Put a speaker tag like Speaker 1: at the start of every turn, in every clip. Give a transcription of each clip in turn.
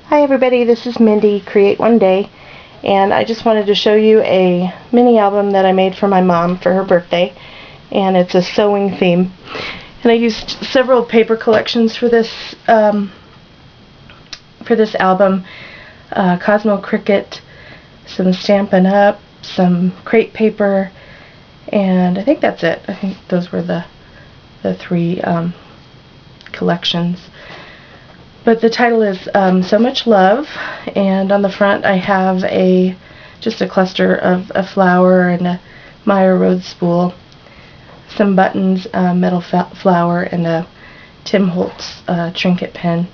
Speaker 1: Hi everybody, this is Mindy, Create One Day, and I just wanted to show you a mini album that I made for my mom for her birthday, and it's a sewing theme. And I used several paper collections for this album, Cosmo Cricut, some Stampin' Up, some crepe paper, and I think that's it. I think those were the three collections. But the title is So Much Love, and on the front I have just a cluster of a flower and a Meyer Rhodes spool, some buttons, metal flower, and a Tim Holtz trinket pin.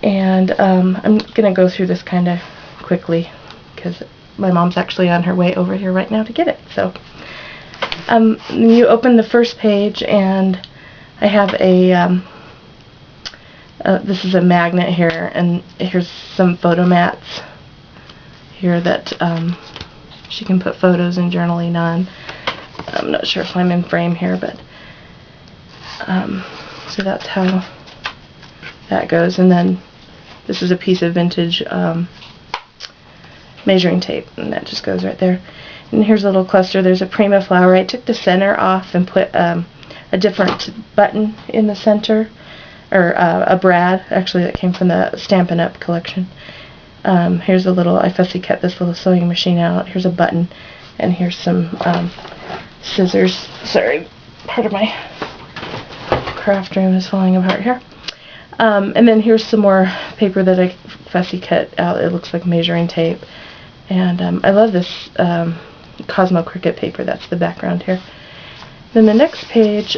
Speaker 1: And I'm going to go through this kind of quickly because my mom's actually on her way over here right now to get it. So you open the first page and I have this is a magnet here, and here's some photo mats here that she can put photos and journaling on. I'm not sure if I'm in frame here, but so that's how that goes. And then this is a piece of vintage measuring tape, and that just goes right there. And here's a little cluster. There's a Prima flower. I took the center off and put a different button in the center, or a brad, actually, that came from the Stampin' Up collection. Here's a little, I fussy cut this little sewing machine out. Here's a button, and here's some scissors. Sorry, part of my craft room is falling apart here. And then here's some more paper that I fussy cut out. It looks like measuring tape. And I love this Cosmo Cricut paper. That's the background here. Then the next page,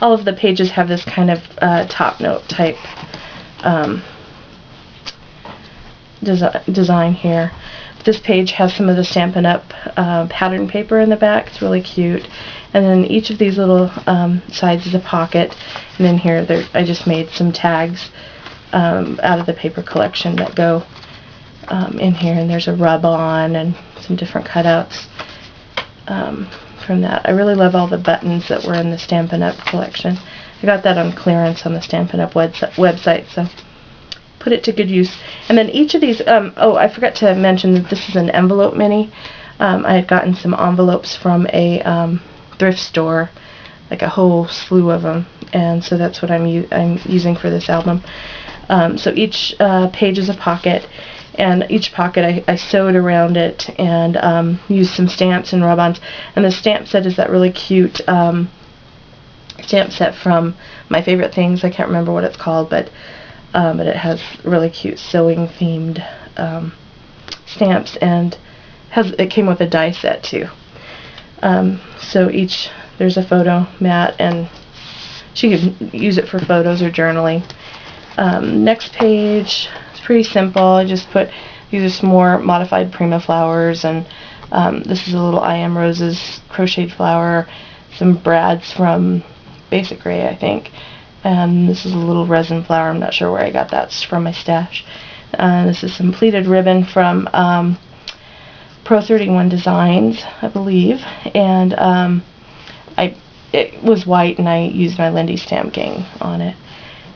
Speaker 1: all of the pages have this kind of top note type design here. This page has some of the Stampin' Up pattern paper in the back. It's really cute. And then each of these little sides is a pocket. And then here I just made some tags out of the paper collection that go in here. And there's a rub-on and some different cutouts from that. I really love all the buttons that were in the Stampin' Up collection. I got that on clearance on the Stampin' Up website, so put it to good use. And then each of these, oh, I forgot to mention that this is an envelope mini. I had gotten some envelopes from a thrift store, like a whole slew of them, and so that's what I'm using for this album. So each page is a pocket, and each pocket I sewed around it and used some stamps and rub-ons. And the stamp set is that really cute stamp set from My Favorite Things. I can't remember what it's called, but it has really cute sewing themed stamps, and it came with a die set too. So there's a photo mat, and she could use it for photos or journaling. Next page, it's pretty simple. I just these are some more modified Prima flowers, and this is a little I Am Roses crocheted flower, some brads from Basic Ray, I think, and this is a little resin flower. I'm not sure where I got that. It's from my stash. This is some pleated ribbon from Pro 31 Designs, I believe, and it was white, and I used my Lindy Stamp Gang on it.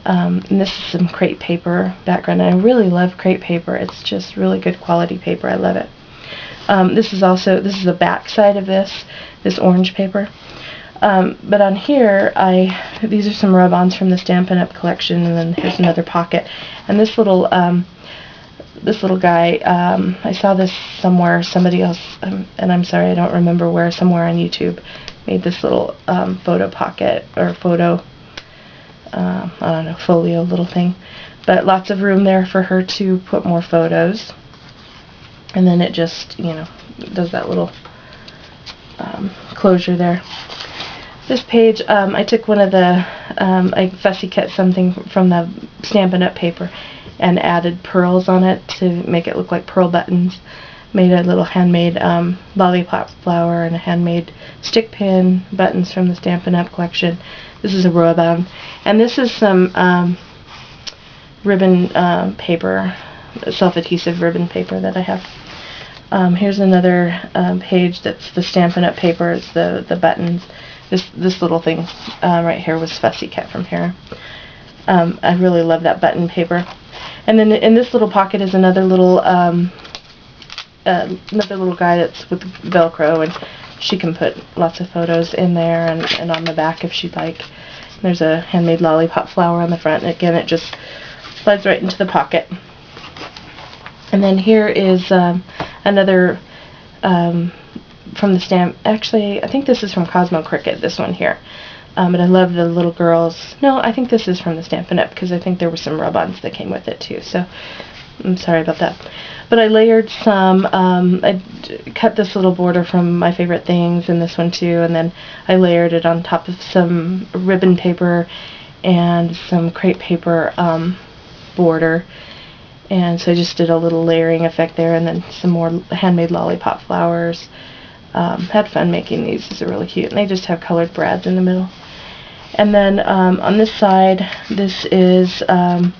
Speaker 1: And this is some crepe paper background, and I really love crepe paper. It's just really good quality paper. I love it. This is the back side of this orange paper. But on here, these are some rub-ons from the Stampin' Up collection, and then here's another pocket. And this little guy, I saw this somewhere, somebody else, and I'm sorry, I don't remember where, somewhere on YouTube, made this little photo pocket, or photo, I don't know, folio little thing. But lots of room there for her to put more photos. And then it just, does that little closure there. This page, I took one of the, I fussy cut something from the Stampin' Up paper and added pearls on it to make it look like pearl buttons. Made a little handmade lollipop flower and a handmade stick pin buttons from the Stampin' Up collection. This is a rub-on. And this is some ribbon paper, self-adhesive ribbon paper that I have. Here's another page that's the Stampin' Up paper. It's the buttons. This little thing right here was fussy cut from here. I really love that button paper. And then in this little pocket is another little guy that's with Velcro, and she can put lots of photos in there and on the back if she'd like. And there's a handmade lollipop flower on the front, and again it just slides right into the pocket. And then here is another from the stamp. Actually, I think this is from Cosmo Cricket, this one here. And I love the little girls. No, I think this is from the Stampin' Up! Because I think there were some rub-ons that came with it too. So I'm sorry about that. But I layered some. I cut this little border from My Favorite Things and this one too, and then I layered it on top of some ribbon paper and some crepe paper border. And so I just did a little layering effect there, and then some more handmade lollipop flowers. Had fun making these. These are really cute, and they just have colored brads in the middle. And then on this side, this is, I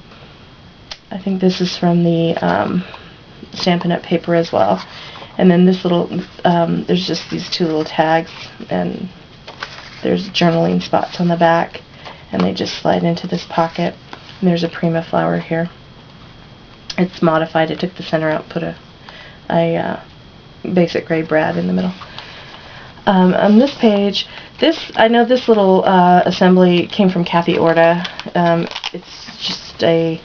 Speaker 1: think this is from the Stampin' Up! Paper as well. And then this little, there's just these two little tags, and there's journaling spots on the back, and they just slide into this pocket. And there's a Prima flower here. It's modified. I took the center out, put a basic gray brad in the middle. On this page, I know this little assembly came from Kathy Orta. It's just a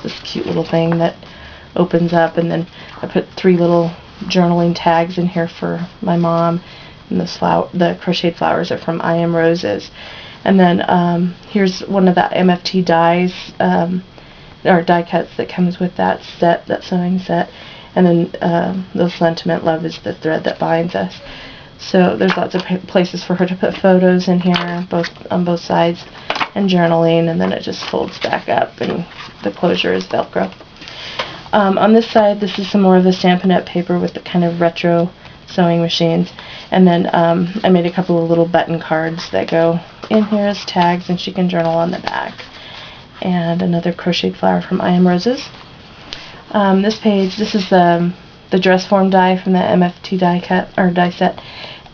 Speaker 1: this cute little thing that opens up, and then I put 3 little journaling tags in here for my mom, and the crocheted flowers are from I Am Roses. And then here's one of the MFT dies, or die cuts that comes with that set, that sewing set. And then the sentiment, love is the thread that binds us. So there's lots of places for her to put photos in here, on both sides, and journaling, and then it just folds back up, and the closure is Velcro. On this side, this is some more of the Stampin' Up! Paper with the kind of retro sewing machines. And then I made a couple of little button cards that go in here as tags, and she can journal on the back. And another crocheted flower from I Am Roses. This page, this is the dress form die from the MFT die cut, or die set,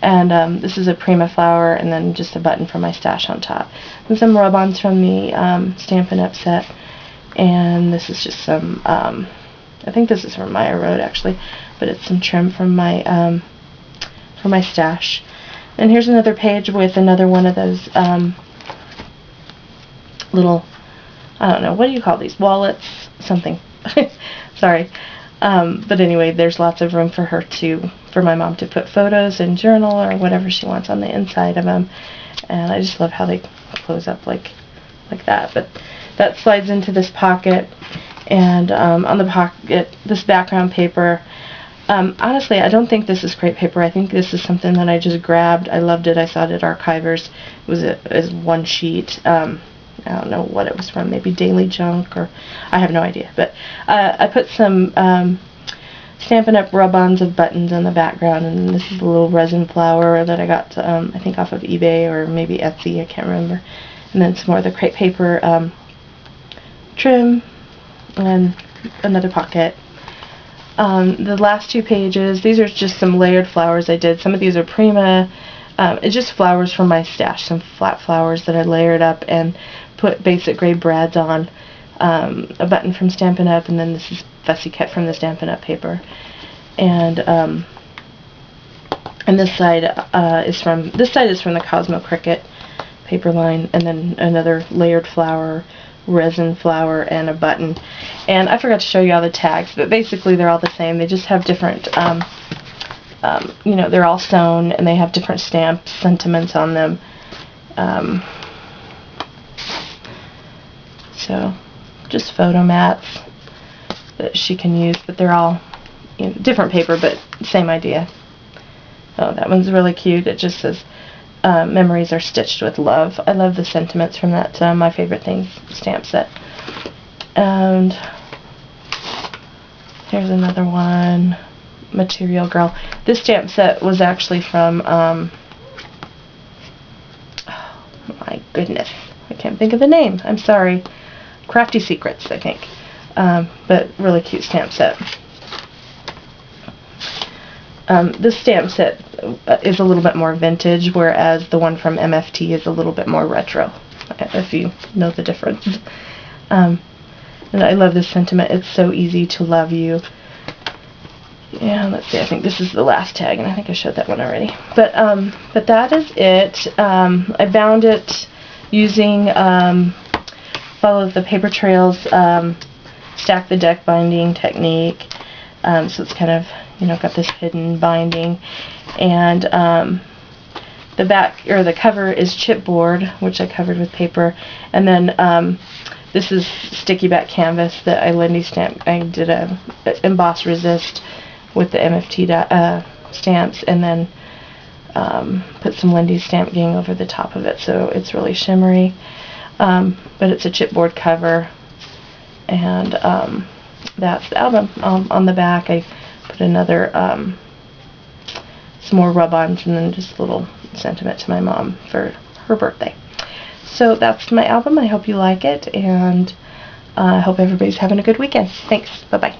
Speaker 1: and this is a Prima flower, and then just a button for my stash on top. And some rub-ons from the Stampin' Up! Set, and this is just some, I think this is from Maya Road actually, but it's some trim from my stash. And here's another page with another one of those little, I don't know, what do you call these, wallets, something. Sorry. But anyway, there's lots of room for my mom to put photos and journal or whatever she wants on the inside of them. And I just love how they close up like that. But that slides into this pocket, and on the pocket, this background paper. Honestly, I don't think this is crepe paper. I think this is something that I just grabbed. I loved it. I saw it at Archivers. It was one sheet. I don't know what it was from, maybe Daily Junk, or I have no idea. But I put some Stampin' Up! Rub-ons of buttons in the background, and this is a little resin flower that I got, I think off of eBay or maybe Etsy, I can't remember. And then some more of the crepe paper trim, and another pocket. The last 2 pages, these are just some layered flowers I did. Some of these are Prima. It's just flowers from my stash, some flat flowers that I layered up and put basic gray brads on. A button from Stampin' Up! And then this is Fussy Cut from the Stampin' Up! Paper. And this side is from the Cosmo Cricket paper line, and then another layered flower, resin flower, and a button. And I forgot to show you all the tags, but basically they're all the same. They just have different, you know, they're all sewn, and they have different stamp sentiments on them. So just photo mats that she can use, but they're all, you know, different paper, but same idea. Oh, that one's really cute. It just says, memories are stitched with love. I love the sentiments from that My Favorite Things stamp set. And here's another one, Material Girl. This stamp set was actually from, oh my goodness, I can't think of the name. I'm sorry. Crafty Secrets, I think. But really cute stamp set. This stamp set is a little bit more vintage, whereas the one from MFT is a little bit more retro. if you know the difference. And I love this sentiment. It's so easy to love you. Yeah, let's see, I think this is the last tag, and I think I showed that one already. But that is it. I bound it using follow the paper trails, stack the deck binding technique. So it's kind of, you know, got this hidden binding. And the back, or the cover, is chipboard, which I covered with paper. And then this is sticky back canvas that I Lindy stamped. I did a emboss resist with the MFT stamps, and then put some Lindy Stamp Gang over the top of it, so it's really shimmery. But it's a chipboard cover, and that's the album. On the back I put another some more rub-ons, and then just a little sentiment to my mom for her birthday. So that's my album. I hope you like it, and I hope everybody's having a good weekend. Thanks. Bye-bye.